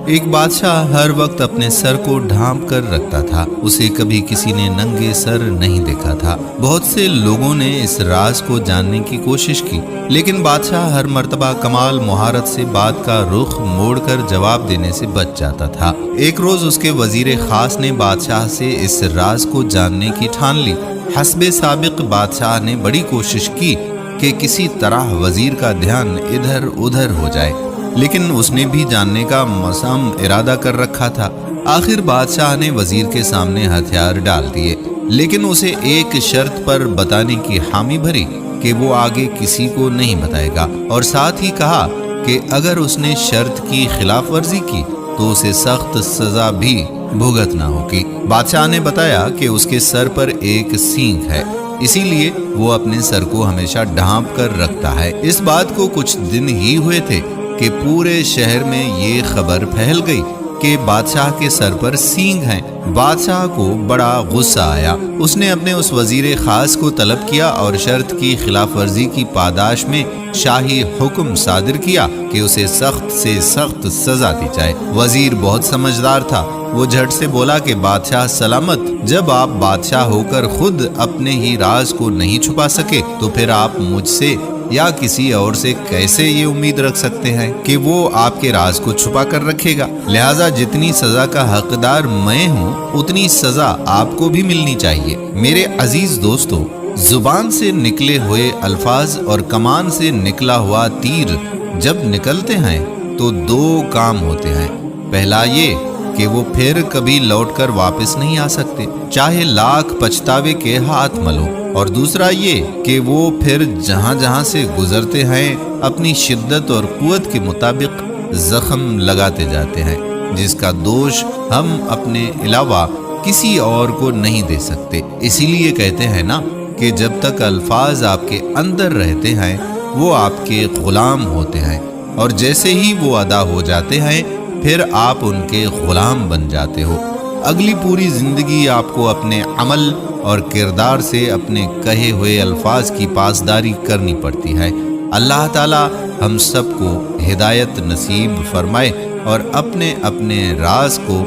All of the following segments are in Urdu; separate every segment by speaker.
Speaker 1: ایک بادشاہ ہر وقت اپنے سر کو ڈھانپ کر رکھتا تھا۔ اسے کبھی کسی نے ننگے سر نہیں دیکھا تھا۔ بہت سے لوگوں نے اس راز کو جاننے کی کوشش کی، لیکن بادشاہ ہر مرتبہ کمال مہارت سے بات کا رخ موڑ کر جواب دینے سے بچ جاتا تھا۔ ایک روز اس کے وزیر خاص نے بادشاہ سے اس راز کو جاننے کی ٹھان لی۔ حسب سابق بادشاہ نے بڑی کوشش کی کہ کسی طرح وزیر کا دھیان ادھر ادھر ہو جائے، لیکن اس نے بھی جاننے کا مصمم ارادہ کر رکھا تھا۔ آخر بادشاہ نے وزیر کے سامنے ہتھیار ڈال دیے، لیکن اسے ایک شرط پر بتانے کی حامی بھری کہ وہ آگے کسی کو نہیں بتائے گا، اور ساتھ ہی کہا کہ اگر اس نے شرط کی خلاف ورزی کی تو اسے سخت سزا بھی بھگتنا ہوگی۔ بادشاہ نے بتایا کہ اس کے سر پر ایک سینگ ہے، اسی لیے وہ اپنے سر کو ہمیشہ ڈھانپ کر رکھتا ہے۔ اس بات کو کچھ دن ہی ہوئے تھے کہ پورے شہر میں یہ خبر پھیل گئی کہ بادشاہ کے سر پر سینگ ہیں۔ بادشاہ کو بڑا غصہ آیا۔ اس نے اپنے اس وزیر خاص کو طلب کیا اور شرط کی خلاف ورزی کی پاداش میں شاہی حکم صادر کیا کہ اسے سخت سے سخت سزا دی جائے۔ وزیر بہت سمجھدار تھا، وہ جھٹ سے بولا کہ بادشاہ سلامت، جب آپ بادشاہ ہو کر خود اپنے ہی راز کو نہیں چھپا سکے تو پھر آپ مجھ سے یا کسی اور سے کیسے یہ امید رکھ سکتے ہیں کہ وہ آپ کے راز کو چھپا کر رکھے گا؟ لہٰذا جتنی سزا کا حقدار میں ہوں اتنی سزا آپ کو بھی ملنی چاہیے۔ میرے عزیز دوستو، زبان سے نکلے ہوئے الفاظ اور کمان سے نکلا ہوا تیر جب نکلتے ہیں تو دو کام ہوتے ہیں۔ پہلا یہ کہ وہ پھر کبھی لوٹ کر واپس نہیں آ سکتے، چاہے لاکھ پچھتاوے کے ہاتھ ملو، اور دوسرا یہ کہ وہ پھر جہاں جہاں سے گزرتے ہیں اپنی شدت اور قوت کے مطابق زخم لگاتے جاتے ہیں، جس کا دوش ہم اپنے علاوہ کسی اور کو نہیں دے سکتے۔ اسی لیے کہتے ہیں نا کہ جب تک الفاظ آپ کے اندر رہتے ہیں وہ آپ کے غلام ہوتے ہیں، اور جیسے ہی وہ ادا ہو جاتے ہیں پھر آپ ان کے غلام بن جاتے ہو۔ اگلی پوری زندگی آپ کو اپنے عمل اور کردار سے اپنے کہے ہوئے الفاظ کی پاسداری کرنی پڑتی ہے۔ اللہ تعالی ہم سب کو ہدایت نصیب فرمائے اور اپنے اپنے راز کو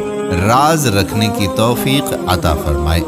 Speaker 1: راز رکھنے کی توفیق عطا فرمائے۔